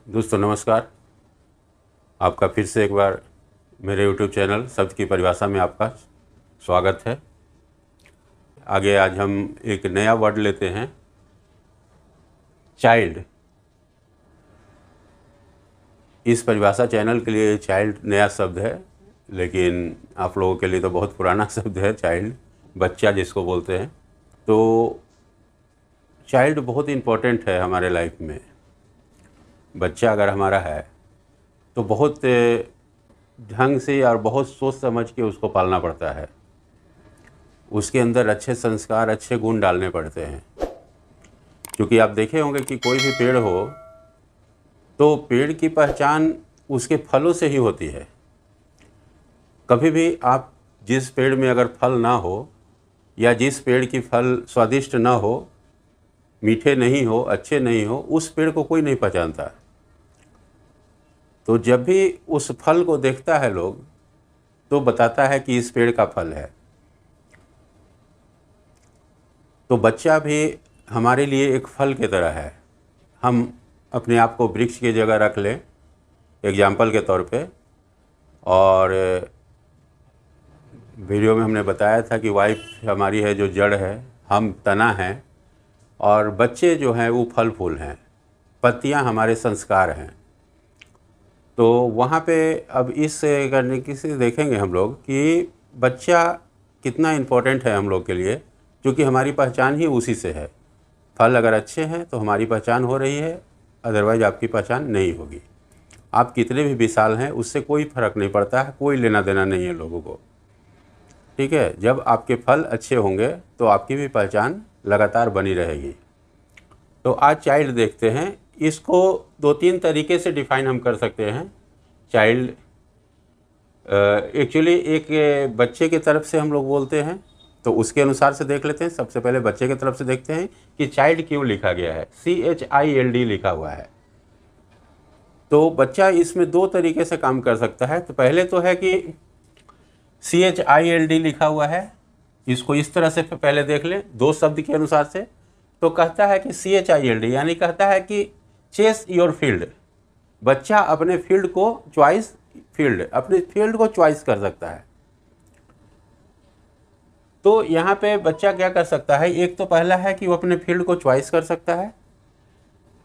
दोस्तों नमस्कार। आपका फिर से एक बार मेरे YouTube चैनल शब्द की परिभाषा में आपका स्वागत है। आगे आज हम एक नया वर्ड लेते हैं, चाइल्ड। इस परिभाषा चैनल के लिए चाइल्ड नया शब्द है, लेकिन आप लोगों के लिए तो बहुत पुराना शब्द है चाइल्ड, बच्चा जिसको बोलते हैं। तो चाइल्ड बहुत इम्पोर्टेंट है हमारे लाइफ में। बच्चा अगर हमारा है तो बहुत ढंग से और बहुत सोच समझ के उसको पालना पड़ता है। उसके अंदर अच्छे संस्कार, अच्छे गुण डालने पड़ते हैं। क्योंकि आप देखे होंगे कि कोई भी पेड़ हो तो पेड़ की पहचान उसके फलों से ही होती है। कभी भी आप जिस पेड़ में अगर फल ना हो या जिस पेड़ की फल स्वादिष्ट ना हो, मीठे नहीं हो, अच्छे नहीं हो, उस पेड़ को कोई नहीं पहचानता। तो जब भी उस फल को देखता है लोग तो बताता है कि इस पेड़ का फल है। तो बच्चा भी हमारे लिए एक फल की तरह है। हम अपने आप को वृक्ष की जगह रख लें एग्जाम्पल के तौर पे। और वीडियो में हमने बताया था कि वाइफ हमारी है जो जड़ है, हम तना हैं, और बच्चे जो हैं वो फल फूल हैं, पत्तियां हमारे संस्कार हैं। तो वहाँ पे अब इस करने की से देखेंगे हम लोग कि बच्चा कितना इम्पोर्टेंट है हम लोग के लिए, क्योंकि हमारी पहचान ही उसी से है। फल अगर अच्छे हैं तो हमारी पहचान हो रही है, अदरवाइज़ आपकी पहचान नहीं होगी। आप कितने भी विशाल हैं उससे कोई फ़र्क नहीं पड़ता है, कोई लेना देना नहीं है लोगों को। ठीक है, जब आपके फल अच्छे होंगे तो आपकी भी पहचान लगातार बनी रहेगी। तो आज चाइल्ड देखते हैं। इसको दो तीन तरीके से डिफ़ाइन हम कर सकते हैं। चाइल्ड एक्चुअली एक बच्चे की तरफ से हम लोग बोलते हैं, तो उसके अनुसार से देख लेते हैं। सबसे पहले बच्चे की तरफ से देखते हैं कि चाइल्ड क्यों लिखा गया है। CHILD लिखा हुआ है। तो बच्चा इसमें दो तरीके से काम कर सकता है। तो पहले तो है कि CHILD लिखा हुआ है, इसको इस तरह से पहले देख लें दो शब्द के अनुसार से। तो कहता है कि CHILD यानी कहता है कि चेस योर फील्ड। बच्चा अपने फील्ड को अपने फील्ड को चॉइस कर सकता है। तो यहाँ पे बच्चा क्या कर सकता है, एक तो पहला है कि वो अपने फील्ड को चॉइस कर सकता है,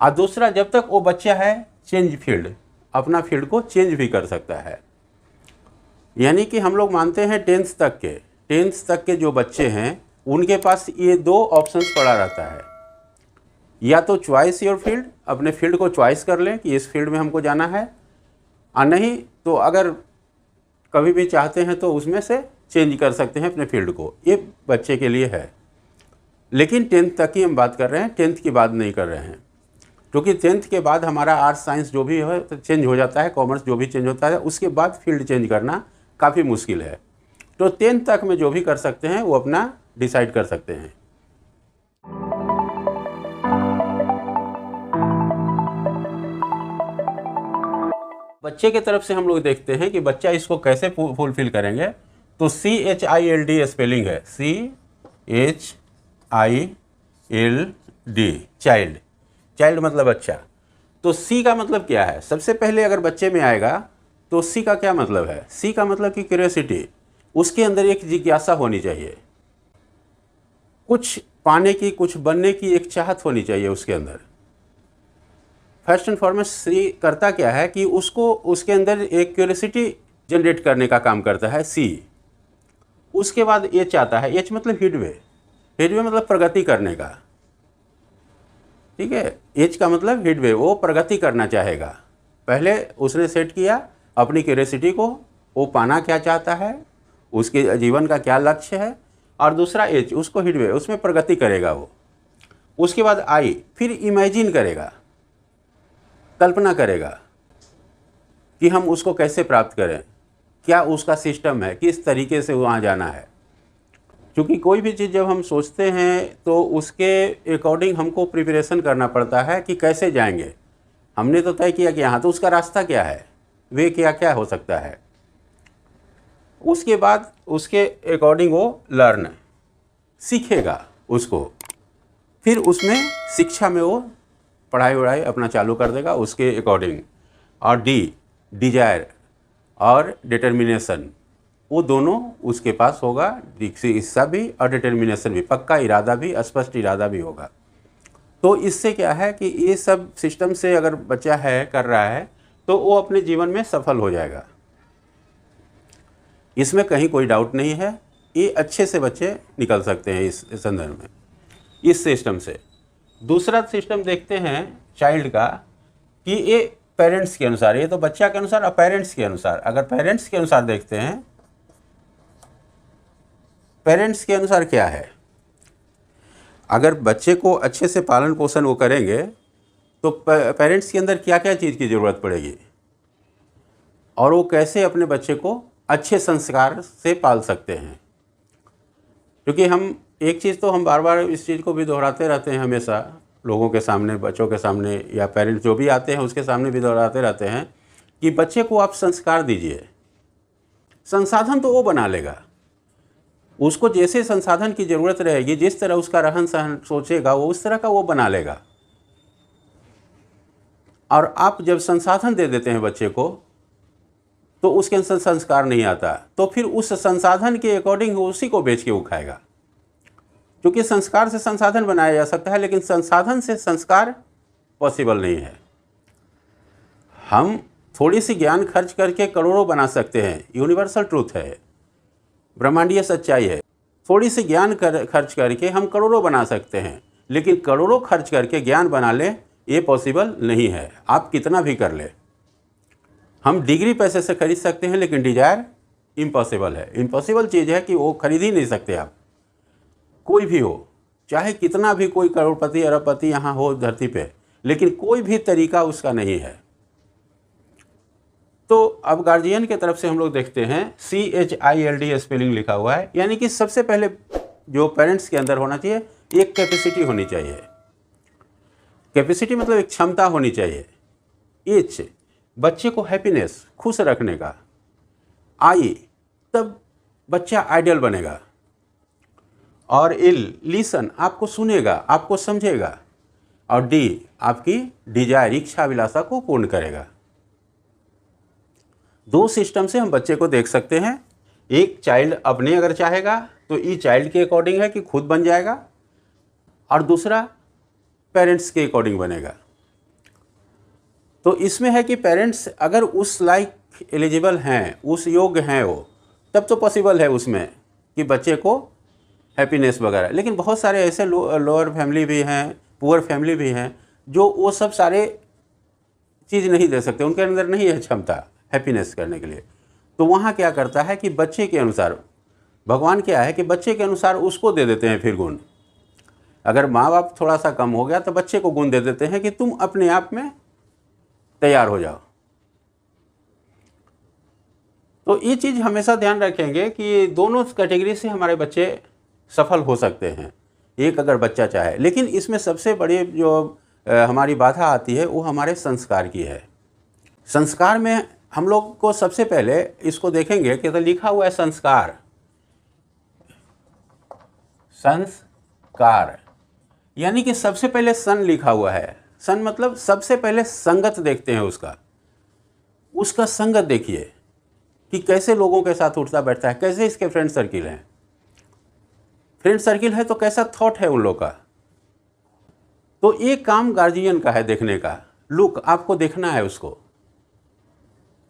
और दूसरा जब तक वो बच्चा है चेंज फील्ड, अपना फील्ड को चेंज भी कर सकता है। यानी कि हम लोग मानते हैं 10th तक के जो बच्चे हैं उनके पास ये दो ऑप्शंस पड़ा रहता है। या तो चॉइस योर फील्ड, अपने फील्ड को चॉइस कर लें कि इस फील्ड में हमको जाना है, और नहीं तो अगर कभी भी चाहते हैं तो उसमें से चेंज कर सकते हैं अपने फील्ड को। ये बच्चे के लिए है। लेकिन 10th तक की हम बात कर रहे हैं, 10th की बात नहीं कर रहे हैं। क्योंकि 10th के बाद हमारा आर्ट्स साइंस जो भी है तो चेंज हो जाता है, कॉमर्स जो भी चेंज होता है, उसके बाद फील्ड चेंज करना काफ़ी मुश्किल है। तो 10th तक में जो भी कर सकते हैं वो अपना डिसाइड कर सकते हैं। बच्चे की तरफ से हम लोग देखते हैं कि बच्चा इसको कैसे फुलफिल करेंगे। तो CHILD स्पेलिंग है, CHILD, चाइल्ड मतलब बच्चा। तो C का मतलब क्या है? सबसे पहले अगर बच्चे में आएगा तो C का क्या मतलब है? C का मतलब कि क्यूरियोसिटी। उसके अंदर एक जिज्ञासा होनी चाहिए, कुछ पाने की, कुछ बनने की एक चाहत होनी चाहिए उसके अंदर। फर्स्ट एंड फॉरमोस्ट C करता क्या है कि उसको उसके अंदर एक क्यूरियोसिटी जनरेट करने का काम करता है C। उसके बाद H आता है। H मतलब हिडवे मतलब प्रगति करने का। ठीक है, H का मतलब हिडवे, वो प्रगति करना चाहेगा। पहले उसने सेट किया अपनी क्यूरियोसिटी को, वो पाना क्या चाहता है, उसके जीवन का क्या लक्ष्य है, और दूसरा H उसको हिडवे, उसमें प्रगति करेगा वो। उसके बाद I फिर इमेजिन करेगा, कल्पना करेगा कि हम उसको कैसे प्राप्त करें, क्या उसका सिस्टम है, किस तरीके से वहाँ जाना है। क्योंकि कोई भी चीज़ जब हम सोचते हैं तो उसके अकॉर्डिंग हमको प्रिपरेशन करना पड़ता है कि कैसे जाएंगे। हमने तो तय किया कि यहाँ, तो उसका रास्ता क्या है, वे क्या क्या हो सकता है। उसके बाद उसके अकॉर्डिंग वो लर्न सीखेगा उसको, फिर उसमें शिक्षा में वो पढ़ाई वढ़ाई अपना चालू कर देगा उसके अकॉर्डिंग। और डी डिजायर और डिटर्मिनेशन, वो दोनों उसके पास होगा, हिस्सा भी और डिटर्मिनेशन भी, पक्का इरादा भी, स्पष्ट इरादा भी होगा। तो इससे क्या है कि ये सब सिस्टम से अगर बच्चा है कर रहा है तो वो अपने जीवन में सफल हो जाएगा, इसमें कहीं कोई डाउट नहीं है। ये अच्छे से बच्चे निकल सकते हैं इस संदर्भ में, इस सिस्टम से। दूसरा सिस्टम देखते हैं चाइल्ड का कि ये पेरेंट्स के अनुसार, ये तो बच्चा के अनुसार और पेरेंट्स के अनुसार। अगर पेरेंट्स के अनुसार देखते हैं, पेरेंट्स के अनुसार क्या है, अगर बच्चे को अच्छे से पालन पोषण वो करेंगे तो पेरेंट्स के अंदर क्या क्या चीज़ की ज़रूरत पड़ेगी और वो कैसे अपने बच्चे को अच्छे संस्कार से पाल सकते हैं। क्योंकि हम एक चीज़ तो हम बार बार इस चीज़ को भी दोहराते रहते हैं हमेशा, लोगों के सामने, बच्चों के सामने या पेरेंट्स जो भी आते हैं उसके सामने भी दोहराते रहते हैं कि बच्चे को आप संस्कार दीजिए, संसाधन तो वो बना लेगा, उसको जैसे संसाधन की ज़रूरत रहेगी, जिस तरह उसका रहन सहन सोचेगा वो उस तरह का वो बना लेगा। और आप जब संसाधन दे देते हैं बच्चे को तो उसके अंदर संस्कार नहीं आता, तो फिर उस संसाधन के अकॉर्डिंग उसी को बेच के वो खाएगा। क्योंकि संस्कार से संसाधन बनाया जा सकता है लेकिन संसाधन से संस्कार पॉसिबल नहीं है। हम थोड़ी सी ज्ञान खर्च करके करोड़ों बना सकते हैं, यूनिवर्सल ट्रूथ है, ब्रह्मांडीय सच्चाई है। थोड़ी सी ज्ञान खर्च करके हम करोड़ों बना सकते हैं, लेकिन करोड़ों खर्च करके ज्ञान बना ले ये पॉसिबल नहीं है, आप कितना भी कर ले। हम डिग्री पैसे से खरीद सकते हैं लेकिन डिजायर इम्पॉसिबल है। इम्पॉसिबल चीज़ है कि वो खरीद ही नहीं सकते आप, कोई भी हो, चाहे कितना भी कोई करोड़पति अरबपति यहाँ हो धरती पे, लेकिन कोई भी तरीका उसका नहीं है। तो अब गार्जियन के तरफ से हम लोग देखते हैं CHILD स्पेलिंग लिखा हुआ है, यानी कि सबसे पहले जो पेरेंट्स के अंदर होना चाहिए एक कैपेसिटी होनी चाहिए। कैपेसिटी मतलब एक क्षमता होनी चाहिए। एच बच्चे को हैप्पीनेस, खुश रखने का। आई तब बच्चा आइडियल बनेगा। और इल लिसन आपको सुनेगा, आपको समझेगा। और डी आपकी डिजायर, इच्छा अभिलाषा को पूर्ण करेगा। दो सिस्टम से हम बच्चे को देख सकते हैं। एक चाइल्ड अपने अगर चाहेगा तो ई चाइल्ड के अकॉर्डिंग है कि खुद बन जाएगा, और दूसरा पेरेंट्स के अकॉर्डिंग बनेगा। तो इसमें है कि पेरेंट्स अगर उस लायक एलिजिबल हैं, उस योग्य हैं वो, तब तो पॉसिबल है उसमें कि बच्चे को हैप्पीनेस वगैरह। लेकिन बहुत सारे ऐसे लोअर फैमिली भी हैं, पुअर फैमिली भी हैं, जो वो सब सारे चीज़ नहीं दे सकते, उनके अंदर नहीं है क्षमता हैप्पीनेस करने के लिए। तो वहाँ क्या करता है कि बच्चे के अनुसार, भगवान क्या है कि बच्चे के अनुसार उसको दे देते हैं फिर गुण। अगर माँ बाप थोड़ा सा कम हो गया तो बच्चे को गुण दे देते हैं कि तुम अपने आप में तैयार हो जाओ। तो ये चीज़ हमेशा ध्यान रखेंगे कि दोनों कैटेगरी से हमारे बच्चे सफल हो सकते हैं, एक अगर बच्चा चाहे। लेकिन इसमें सबसे बड़ी जो हमारी बाधा आती है वो हमारे संस्कार की है। संस्कार में हम लोग को सबसे पहले इसको देखेंगे कि तो लिखा हुआ है संस्कार, संस्कार यानी कि सबसे पहले सन लिखा हुआ है। सन मतलब सबसे पहले संगत देखते हैं उसका संगत देखिए कि कैसे लोगों के साथ उठता बैठता है, कैसे इसके फ्रेंड सर्किल हैं। फ्रेंड सर्किल है तो कैसा थॉट है उन लोग का। तो ये काम गार्जियन का है देखने का, लुक आपको देखना है उसको,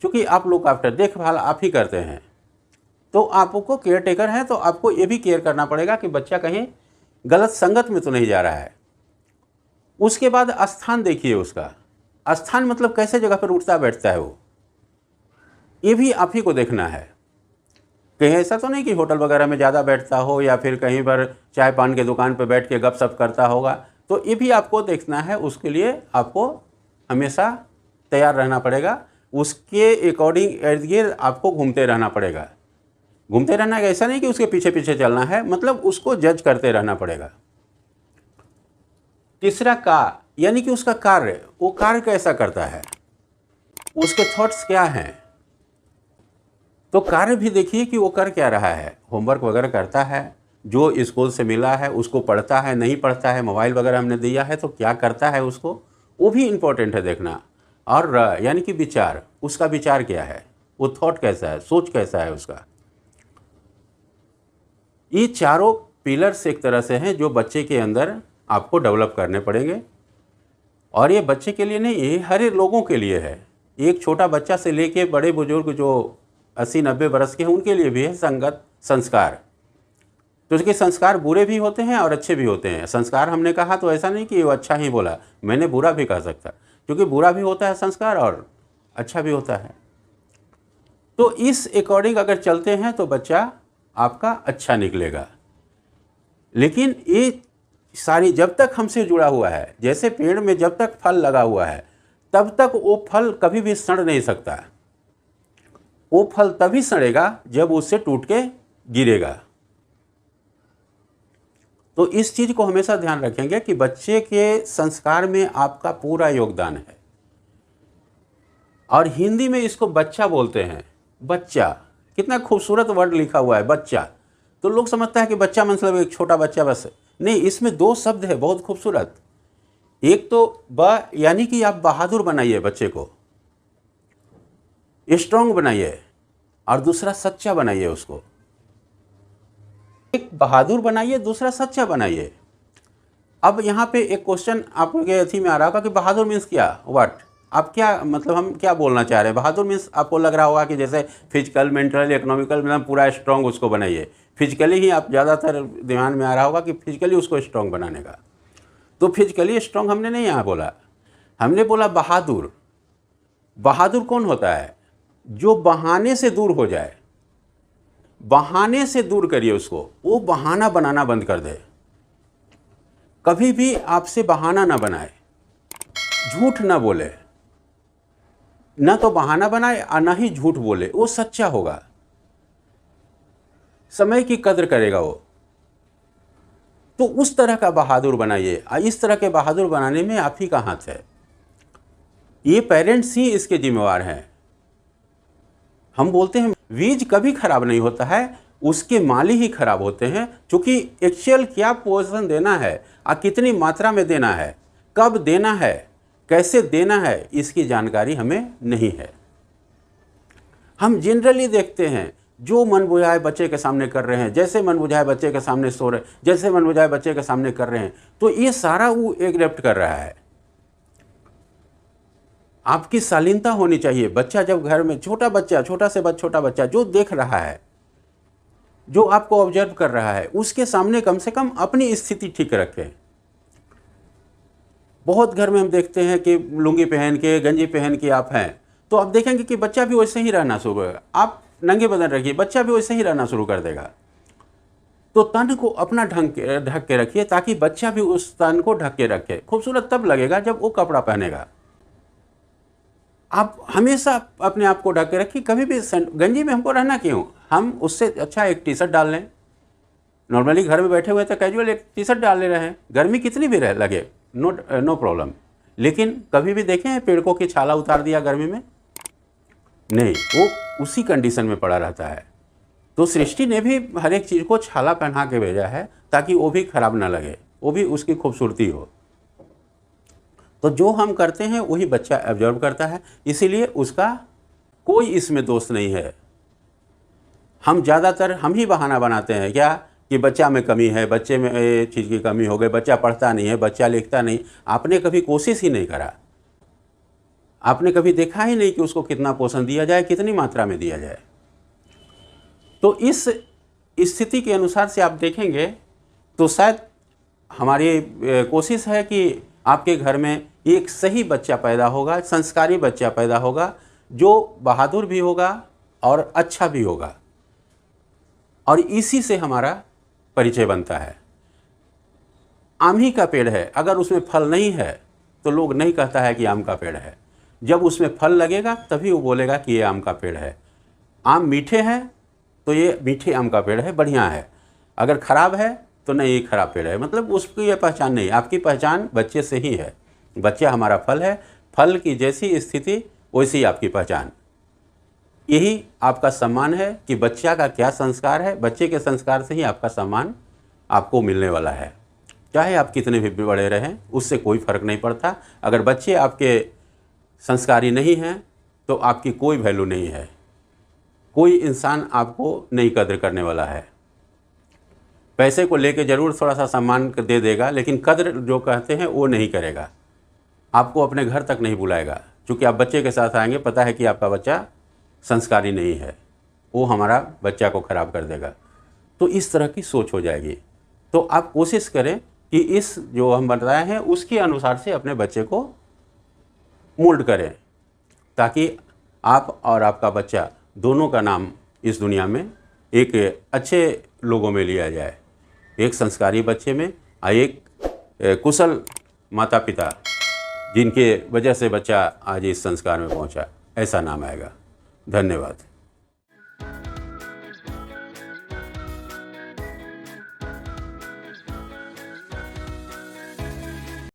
क्योंकि आप लुक आफ्टर, देखभाल आप ही करते हैं। तो आपको केयर टेकर है तो आपको ये भी केयर करना पड़ेगा कि बच्चा कहीं गलत संगत में तो नहीं जा रहा है। उसके बाद स्थान देखिए उसका, स्थान मतलब कैसे जगह पर उठता बैठता है वो, ये भी आप ही को देखना है। कहीं ऐसा तो नहीं कि होटल वगैरह में ज़्यादा बैठता हो या फिर कहीं पर चाय पान के दुकान पर बैठ के गपशप करता होगा, तो ये भी आपको देखना है। उसके लिए आपको हमेशा तैयार रहना पड़ेगा, उसके अकॉर्डिंग इर्द गिर्द आपको घूमते रहना पड़ेगा। घूमते रहना ऐसा नहीं कि उसके पीछे पीछे चलना है, मतलब उसको जज करते रहना पड़ेगा। तीसरा का यानी कि उसका कार्य, वो कार्य कैसा करता है, उसके थॉट्स क्या हैं। तो कार्य भी देखिए कि वो कर क्या रहा है, होमवर्क वगैरह करता है, जो स्कूल से मिला है उसको पढ़ता है, नहीं पढ़ता है, मोबाइल वगैरह हमने दिया है तो क्या करता है उसको, वो भी इम्पोर्टेंट है देखना। और यानी कि विचार, उसका विचार क्या है, वो थॉट कैसा है, सोच कैसा है उसका। ये चारों पिलर्स एक तरह से हैं जो बच्चे के अंदर आपको डेवलप करने पड़ेंगे। और ये बच्चे के लिए नहीं, ये हर एक लोगों के लिए है। एक छोटा बच्चा से लेके बड़े बुजुर्ग जो 80-90 बरस के हैं उनके लिए भी है संगत संस्कार। तो उसके संस्कार बुरे भी होते हैं और अच्छे भी होते हैं। संस्कार हमने कहा तो ऐसा नहीं कि वो अच्छा ही बोला, मैंने बुरा भी कह सकता, क्योंकि बुरा भी होता है संस्कार और अच्छा भी होता है। तो इस अकॉर्डिंग अगर चलते हैं तो बच्चा आपका अच्छा निकलेगा। लेकिन ये सारी जब तक हमसे जुड़ा हुआ है, जैसे पेड़ में जब तक फल लगा हुआ है तब तक वो फल कभी भी सड़ नहीं सकता। वो फल तभी सड़ेगा जब उससे टूट के गिरेगा। तो इस चीज को हमेशा ध्यान रखेंगे कि बच्चे के संस्कार में आपका पूरा योगदान है। और हिंदी में इसको बच्चा बोलते हैं। बच्चा, कितना खूबसूरत वर्ड लिखा हुआ है बच्चा। तो लोग समझता है कि बच्चा मतलब एक छोटा बच्चा बस, नहीं, इसमें दो शब्द है बहुत खूबसूरत। एक तो यानी कि आप बहादुर बनाइए बच्चे को, स्ट्रांग बनाइए, और दूसरा सच्चा बनाइए उसको। एक बहादुर बनाइए, दूसरा सच्चा बनाइए। अब यहाँ पे एक क्वेश्चन आपके अथी में आ रहा होगा कि बहादुर मीन्स क्या, व्हाट, आप क्या मतलब हम क्या बोलना चाह रहे हैं। बहादुर मीन्स आपको लग रहा होगा कि जैसे फिजिकल, मेंटल, इकोनॉमिकल मतलब पूरा स्ट्रांग उसको बनाइए। फिजिकली ही आप ज़्यादातर ध्यान में आ रहा होगा कि फिजिकली उसको स्ट्रांग बनाने का। तो फिजिकली स्ट्रांग हमने नहीं यहाँ बोला, हमने बोला बहादुर। बहादुर कौन होता है, जो बहाने से दूर हो जाए। बहाने से दूर करिए उसको, वो बहाना बनाना बंद कर दे। कभी भी आपसे बहाना ना बनाए, झूठ ना बोले, ना तो बहाना बनाए और ना ही झूठ बोले, वो सच्चा होगा, समय की कदर करेगा वो। तो उस तरह का बहादुर बनाइए। इस तरह के बहादुर बनाने में आप ही का हाथ है। ये पेरेंट्स ही इसके जिम्मेवार हैं। हम बोलते हैं बीज कभी खराब नहीं होता है, उसके माली ही खराब होते हैं। क्योंकि एक्चुअल क्या पोषण देना है और कितनी मात्रा में देना है, कब देना है, कैसे देना है, इसकी जानकारी हमें नहीं है। हम जनरली देखते हैं जो मन बुझाए बच्चे के सामने कर रहे हैं, जैसे मन बुझाए बच्चे के सामने सो रहे, जैसे मन बुझाए बच्चे के सामने कर रहे हैं, तो ये सारा वो एग्रेप्ट कर रहा है। आपकी शालीनता होनी चाहिए। बच्चा जब घर में, छोटा बच्चा, छोटा बच्चा जो देख रहा है, जो आपको ऑब्जर्व कर रहा है, उसके सामने कम से कम अपनी स्थिति ठीक रखें। बहुत घर में हम देखते हैं कि लुंगी पहन के, गंजी पहन के आप हैं, तो आप देखेंगे कि बच्चा भी वैसे ही रहना शुरू होगा। आप नंगे बदन रखिए, बच्चा भी वैसे ही रहना शुरू कर देगा। तो तन को अपना ढक के रखिए ताकि बच्चा भी उस तन को ढक के रखे। खूबसूरत तब लगेगा जब वो कपड़ा पहनेगा। आप हमेशा अपने आप को ढक के रखिए। कभी भी गंजी में हमको रहना क्यों, हम उससे अच्छा एक टी शर्ट डाल लें। नॉर्मली घर में बैठे हुए तो कैजुअल एक टी शर्ट डाल ले रहे हैं, गर्मी कितनी भी रहे लगे, नो प्रॉब्लम। लेकिन कभी भी देखें पेड़ों की छाला उतार दिया गर्मी में, नहीं, वो उसी कंडीशन में पड़ा रहता है। तो सृष्टि ने भी हर एक चीज़ को छाला पहना के भेजा है ताकि वो भी खराब ना लगे, वो भी उसकी खूबसूरती हो। तो जो हम करते हैं वही बच्चा ऑब्जर्व करता है, इसीलिए उसका कोई इसमें दोष नहीं है। हम ज़्यादातर हम ही बहाना बनाते हैं क्या कि बच्चा में कमी है, बच्चे में ये चीज़ की कमी हो गई, बच्चा पढ़ता नहीं है, बच्चा लिखता नहीं। आपने कभी कोशिश ही नहीं करा, आपने कभी देखा ही नहीं कि उसको कितना पोषण दिया जाए, कितनी मात्रा में दिया जाए। तो इस स्थिति के अनुसार से आप देखेंगे तो शायद हमारी कोशिश है कि आपके घर में एक सही बच्चा पैदा होगा, संस्कारी बच्चा पैदा होगा, जो बहादुर भी होगा और अच्छा भी होगा। और इसी से हमारा परिचय बनता है। आम ही का पेड़ है, अगर उसमें फल नहीं है तो लोग नहीं कहता है कि आम का पेड़ है। जब उसमें फल लगेगा तभी वो बोलेगा कि ये आम का पेड़ है। आम मीठे हैं तो ये मीठे आम का पेड़ है, बढ़िया है। अगर ख़राब है तो नहीं, ये खराब पेड़ है, मतलब उसकी ये पहचान नहीं। आपकी पहचान बच्चे से ही है। बच्चा हमारा फल है, फल की जैसी स्थिति वैसी आपकी पहचान। यही आपका सम्मान है कि बच्चा का क्या संस्कार है, बच्चे के संस्कार से ही आपका सम्मान आपको मिलने वाला है। चाहे आप कितने भी बड़े रहें, उससे कोई फ़र्क नहीं पड़ता। अगर बच्चे आपके संस्कारी नहीं हैं तो आपकी कोई वैल्यू नहीं है, कोई इंसान आपको नहीं कदर करने वाला है। पैसे को लेके ज़रूर थोड़ा सा सम्मान दे देगा, लेकिन कदर जो कहते हैं वो नहीं करेगा, आपको अपने घर तक नहीं बुलाएगा। क्योंकि आप बच्चे के साथ आएंगे, पता है कि आपका बच्चा संस्कारी नहीं है, वो हमारा बच्चा को ख़राब कर देगा। तो इस तरह की सोच हो जाएगी। तो आप कोशिश करें कि इस जो हम बताए हैं उसके अनुसार से अपने बच्चे को मोल्ड करें, ताकि आप और आपका बच्चा दोनों का नाम इस दुनिया में एक अच्छे लोगों में लिया जाए, एक संस्कारी बच्चे में और एक कुशल माता पिता जिनके वजह से बच्चा आज इस संस्कार में पहुंचा, ऐसा नाम आएगा। धन्यवाद।